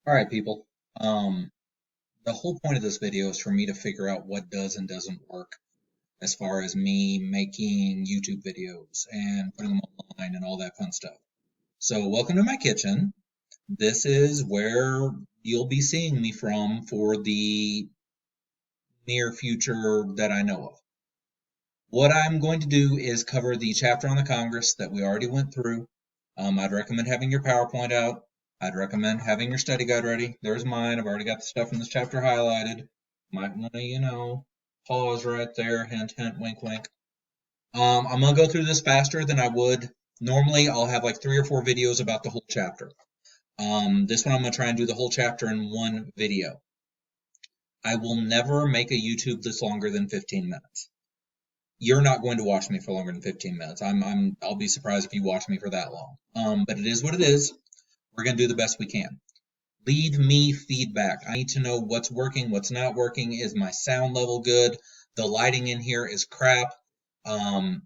All right, people. Um, the whole point of this video is for me to figure out what does and doesn't work as far as me making YouTube videos and putting them online and all that fun stuff. So, welcome to my kitchen. This is where you'll be seeing me from for the near future that I know of. What I'm going to do is cover the chapter on the Congress that we already went through. I'd recommend having your PowerPoint out. I'd recommend having your study guide ready. There's mine. I've already got the stuff in this chapter highlighted. Might want to, pause right there. Hint, hint, wink, wink. I'm going to go through this faster than I would. Normally, I'll have like 3 or 4 videos about the whole chapter. This one, I'm going to try and do the whole chapter in one video. I will never make a YouTube that's longer than 15 minutes. You're not going to watch me for longer than 15 minutes. I'll be surprised if you watch me for that long. But it is what it is. We're going to do the best we can. Leave me feedback. I need to know what's working, what's not working. Is my sound level good? The lighting in here is crap. Um,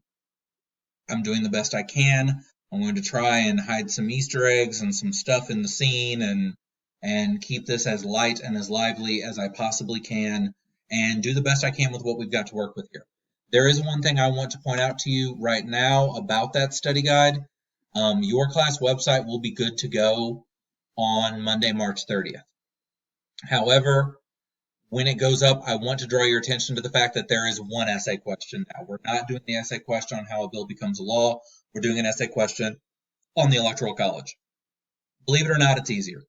I'm doing the best I can. I'm going to try and hide some Easter eggs and some stuff in the scene and keep this as light and as lively as I possibly can and do the best I can with what we've got to work with here. There is one thing I want to point out to you right now about that study guide. Your class website will be good to go on Monday, March 30th. However, when it goes up, I want to draw your attention to the fact that there is one essay question now. We're not doing the essay question on how a bill becomes a law. We're doing an essay question on the Electoral College. Believe it or not, it's easier.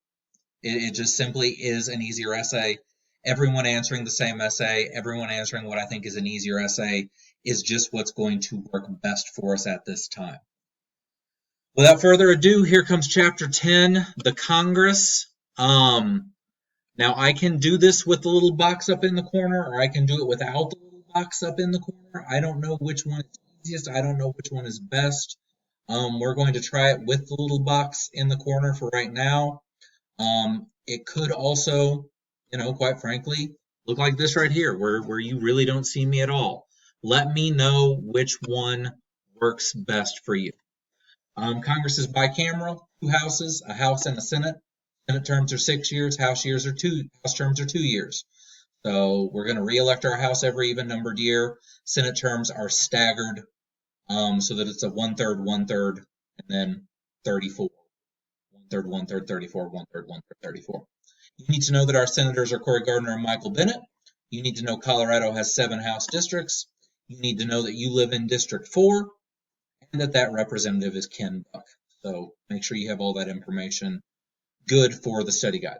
It just simply is an easier essay. Everyone answering the same essay, everyone answering what I think is an easier essay, is just what's going to work best for us at this time. Without further ado, here comes chapter 10, the Congress. Now I can do this with the little box up in the corner, or I can do it without the little box up in the corner. I don't know which one is easiest. I don't know which one is best. We're going to try it with the little box in the corner for right now. It could also, quite frankly, look like this right here, where you really don't see me at all. Let me know which one works best for you. Congress is bicameral, 2 houses, a House and a Senate. Senate terms are 6 years, House terms are 2 years. So we're going to re-elect our House every even-numbered year. Senate terms are staggered, so that it's a 1/3, 1/3, and then 34. 1/3, 1/3, 34, 1/3, 1/3, 34. You need to know that our senators are Cory Gardner and Michael Bennet. You need to know Colorado has 7 House districts. You need to know that you live in District 4 and that representative is Ken Buck. So make sure you have all that information good for the study guide.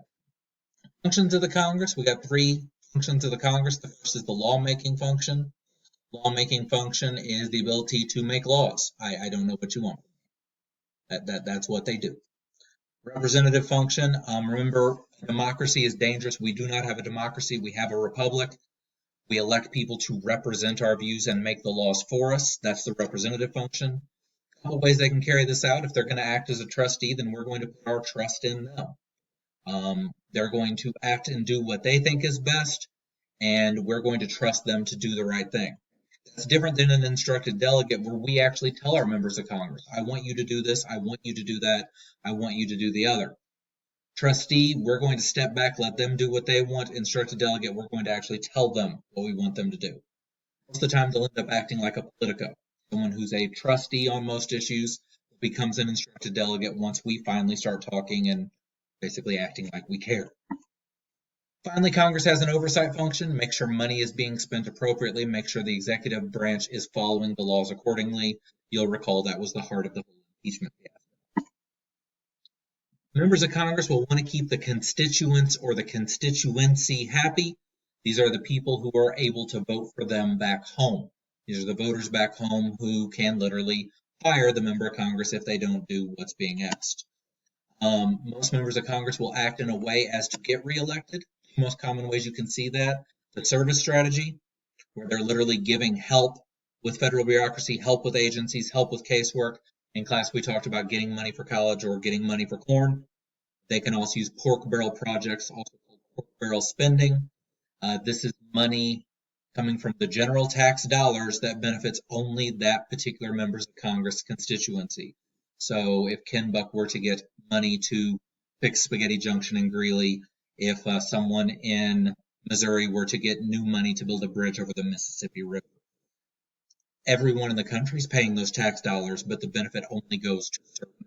Functions of the Congress. We got 3 functions of the Congress. The first is the lawmaking function. Lawmaking function is the ability to make laws. I don't know what you want. That's what they do. Representative function. Remember, democracy is dangerous. We do not have a democracy. We have a republic. We elect people to represent our views and make the laws for us. That's the representative function. A couple ways they can carry this out. If they're going to act as a trustee, then we're going to put our trust in them. They're going to act and do what they think is best, and we're going to trust them to do the right thing. That's different than an instructed delegate where we actually tell our members of Congress, I want you to do this, I want you to do that, I want you to do the other. Trustee, we're going to step back, let them do what they want. Instructed delegate, we're going to actually tell them what we want them to do. Most of the time, they'll end up acting like a politico. Someone who's a trustee on most issues becomes an instructed delegate once we finally start talking and basically acting like we care. Finally, Congress has an oversight function. Make sure money is being spent appropriately. Make sure the executive branch is following the laws accordingly. You'll recall that was the heart of the whole impeachment fiasco. Members of Congress will want to keep the constituents or the constituency happy. These are the people who are able to vote for them back home. These are the voters back home who can literally fire the member of Congress if they don't do what's being asked. Most members of Congress will act in a way as to get reelected. The most common ways you can see that, the service strategy, where they're literally giving help with federal bureaucracy, help with agencies, help with casework. In class, we talked about getting money for college or getting money for corn. They can also use pork barrel projects, also called pork barrel spending. This is money coming from the general tax dollars that benefits only that particular members of Congress constituency. So if Ken Buck were to get money to pick Spaghetti Junction in Greeley, if someone in Missouri were to get new money to build a bridge over the Mississippi River. Everyone in the country is paying those tax dollars, but the benefit only goes to certain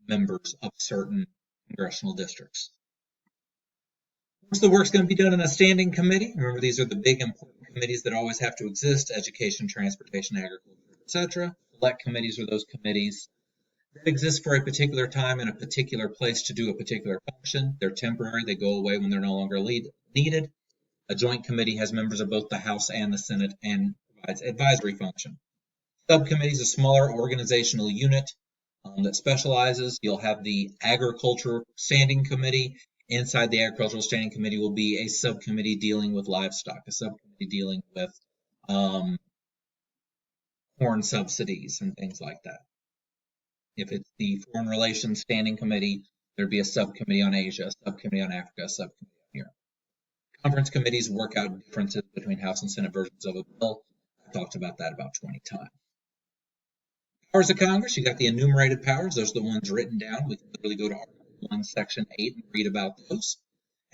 members of certain congressional districts. Most of the work's going to be done in a standing committee. Remember, these are the big important committees that always have to exist: education, transportation, agriculture, etc. Select committees are those committees that exist for a particular time in a particular place to do a particular function. They're temporary. They go away when they're no longer needed. A joint committee has members of both the House and the Senate and provides advisory function. Subcommittee is a smaller organizational unit that specializes. You'll have the Agriculture Standing Committee. Inside the Agricultural Standing Committee will be a subcommittee dealing with livestock, a subcommittee dealing with corn subsidies and things like that. If it's the Foreign Relations Standing Committee, there'd be a subcommittee on Asia, a subcommittee on Africa, a subcommittee on Europe. Conference committees work out differences between House and Senate versions of a bill. I've talked about that about 20 times. Powers of Congress, you got the enumerated powers. Those are the ones written down. We can literally go to Article 1, Section 8 and read about those.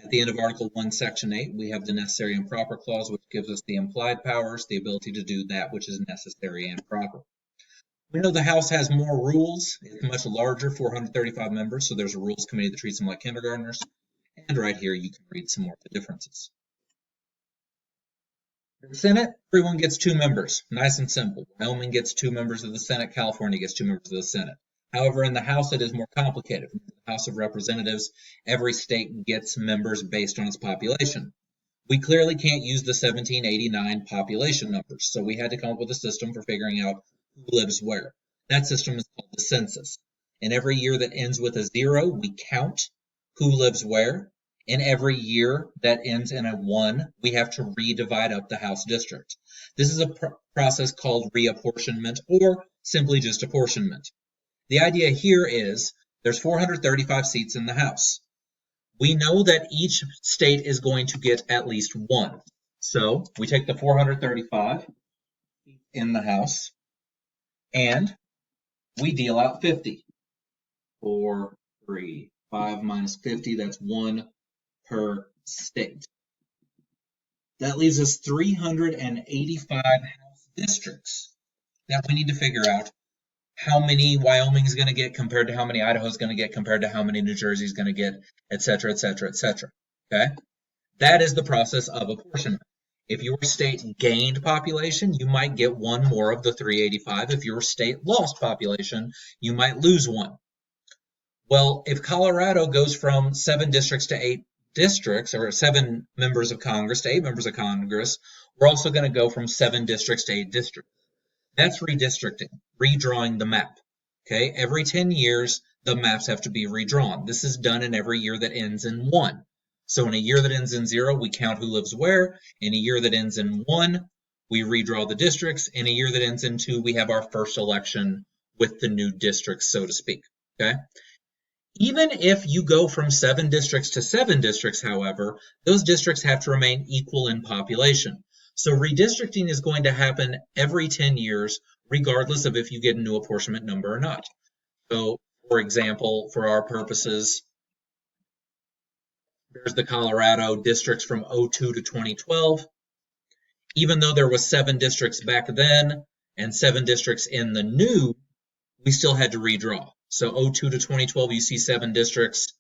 At the end of Article 1, Section 8, we have the necessary and proper clause, which gives us the implied powers, the ability to do that which is necessary and proper. We know the House has more rules. It's much larger, 435 members, so there's a rules committee that treats them like kindergartners. And right here, you can read some more of the differences. The Senate, everyone gets 2 members. Nice and simple. Wyoming gets 2 members of the Senate. California gets 2 members of the Senate. However, in the House, it is more complicated. In the House of Representatives, every state gets members based on its population. We clearly can't use the 1789 population numbers, so we had to come up with a system for figuring out who lives where. That system is called the census. In every year that ends with a 0, we count who lives where. In every year that ends in a 1, we have to redivide up the House district. This is a process called reapportionment or simply just apportionment. The idea here is there's 435 seats in the House. We know that each state is going to get at least 1. So we take the 435 in the House and we deal out 50. 4, 3, 5 minus 50, that's 1 per state. That leaves us 385 House districts that we need to figure out how many Wyoming is going to get compared to how many Idaho is going to get compared to how many New Jersey is going to get, etc., etc., etc. Okay? That is the process of apportionment. If your state gained population, you might get 1 more of the 385. If your state lost population, you might lose 1. Well, if Colorado goes from 7 districts to 8 districts, or 7 members of Congress to 8 members of Congress, we're also going to go from 7 districts to 8 districts. That's redistricting, redrawing the map. Okay, every 10 years, the maps have to be redrawn. This is done in every year that ends in 1. So in a year that ends in 0, we count who lives where. In a year that ends in 1, we redraw the districts. In a year that ends in 2, we have our first election with the new districts, so to speak. Okay. Even if you go from 7 districts to 7 districts, however, those districts have to remain equal in population. So redistricting is going to happen every 10 years, regardless of if you get a new apportionment number or not. So, for example, for our purposes, there's the Colorado districts from 02 to 2012. Even though there was 7 districts back then and 7 districts in the new, we still had to redraw. So 02 to 2012, you see 7 districts.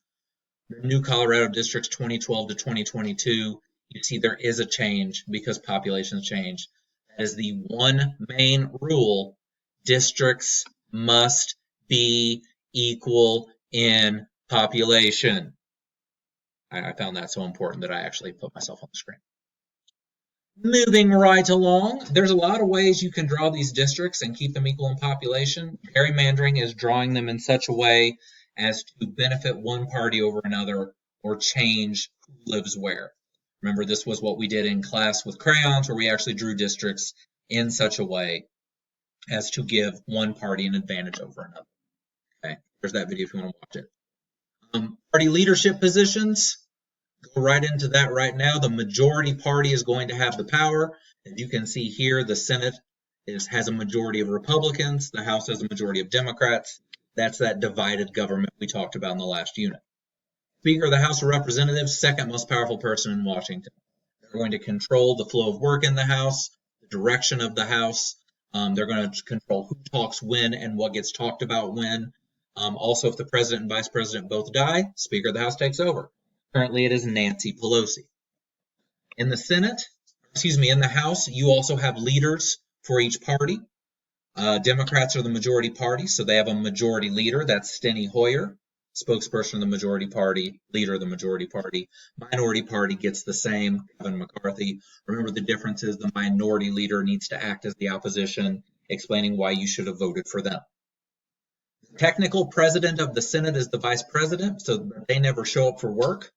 The new Colorado districts 2012 to 2022, you see there is a change because populations change. That is the one main rule. Districts must be equal in population. I found that so important that I actually put myself on the screen. Moving right along, there's a lot of ways you can draw these districts and keep them equal in population. Gerrymandering is drawing them in such a way as to benefit one party over another or change who lives where. Remember, this was what we did in class with crayons, where we actually drew districts in such a way as to give one party an advantage over another. Okay, there's that video if you want to watch it. Party leadership positions. Go right into that right now. The majority party is going to have the power. As you can see here, the Senate has a majority of Republicans. The House has a majority of Democrats. That's that divided government we talked about in the last unit. Speaker of the House of Representatives, second most powerful person in Washington. They're going to control the flow of work in the House, the direction of the House. They're going to control who talks when and what gets talked about when. Also, if the president and vice president both die, Speaker of the House takes over. Currently, it is Nancy Pelosi. In the Senate, in the House, you also have leaders for each party. Democrats are the majority party, so they have a majority leader. That's Steny Hoyer, spokesperson of the majority party, leader of the majority party. Minority party gets the same, Kevin McCarthy. Remember, the difference is the minority leader needs to act as the opposition, explaining why you should have voted for them. The technical president of the Senate is the vice president, so they never show up for work.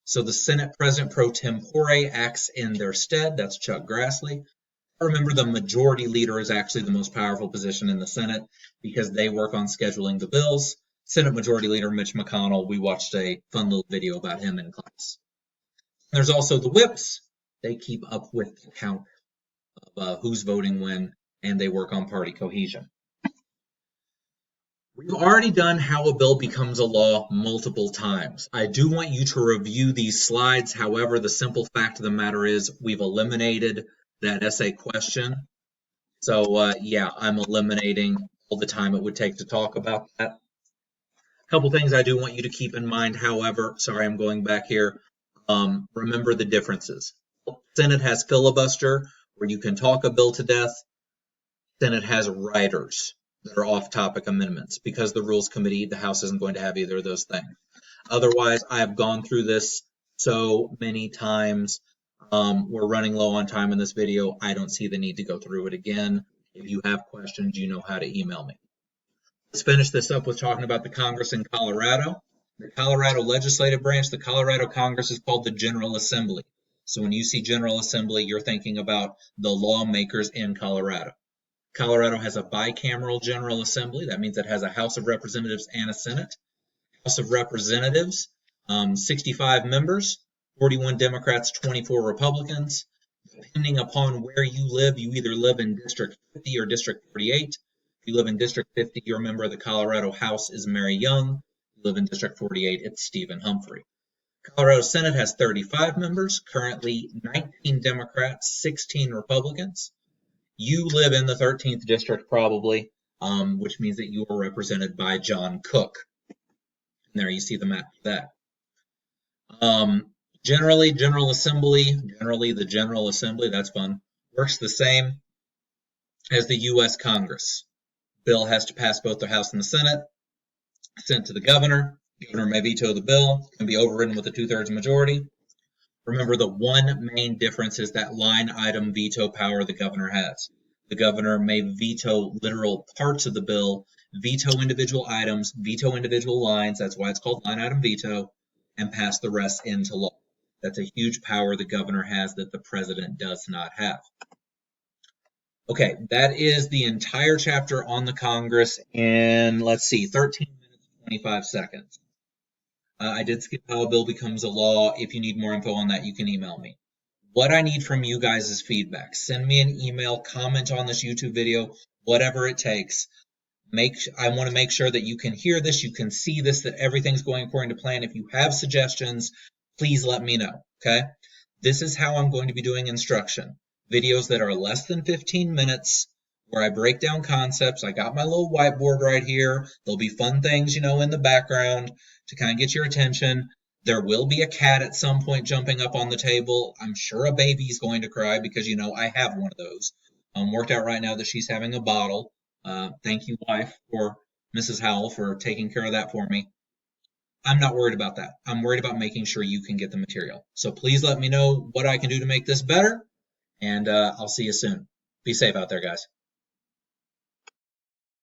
So the Senate president pro tempore acts in their stead. That's Chuck Grassley. Remember, the majority leader is actually the most powerful position in the Senate because they work on scheduling the bills. Senate Majority Leader Mitch McConnell, we watched a fun little video about him in class. There's also the whips. They keep up with the count of who's voting when, and they work on party cohesion. We've already done how a bill becomes a law multiple times. I do want you to review these slides. However, the simple fact of the matter is we've eliminated that essay question. So yeah, I'm eliminating all the time it would take to talk about that. A couple things I do want you to keep in mind, however, sorry, I'm going back here. Remember the differences. Senate has filibuster, where you can talk a bill to death. Senate has riders that are off-topic amendments. Because the Rules Committee, the House isn't going to have either of those things. Otherwise, I have gone through this so many times. We're running low on time in this video. I don't see the need to go through it again. If you have questions, you know how to email me. Let's finish this up with talking about the Congress in Colorado. The Colorado legislative branch, the Colorado Congress is called the General Assembly. So when you see General Assembly, you're thinking about the lawmakers in Colorado. Colorado has a bicameral General Assembly. That means it has a House of Representatives and a Senate. House of Representatives, 65 members. 41 Democrats, 24 Republicans. Depending upon where you live, you either live in District 50 or District 48. If you live in District 50, your member of the Colorado House is Mary Young. If you live in District 48, it's Stephen Humphrey. Colorado Senate has 35 members, currently 19 Democrats, 16 Republicans. You live in the 13th District probably, which means that you are represented by John Cook. And there you see the map of that. Generally, the General Assembly, that's fun, works the same as the U.S. Congress. Bill has to pass both the House and the Senate, sent to the governor. The governor may veto the bill, can be overridden with a 2/3 majority. Remember, the one main difference is that line item veto power the governor has. The governor may veto literal parts of the bill, veto individual items, veto individual lines, that's why it's called line item veto, and pass the rest into law. That's a huge power the governor has that the president does not have. Okay, that is the entire chapter on the Congress in, let's see, 13 minutes, 25 seconds. I did skip how a bill becomes a law. If you need more info on that, you can email me. What I need from you guys is feedback. Send me an email, comment on this YouTube video, whatever it takes. I want to make sure that you can hear this, you can see this, that everything's going according to plan. If you have suggestions, please let me know, okay? This is how I'm going to be doing instruction. Videos that are less than 15 minutes where I break down concepts. I got my little whiteboard right here. There'll be fun things, in the background to kind of get your attention. There will be a cat at some point jumping up on the table. I'm sure a baby's going to cry because, I have one of those. Worked out right now that she's having a bottle. Thank you, wife, for Mrs. Howell, for taking care of that for me. I'm not worried about that. I'm worried about making sure you can get the material. So please let me know what I can do to make this better, and I'll see you soon. Be safe out there, guys.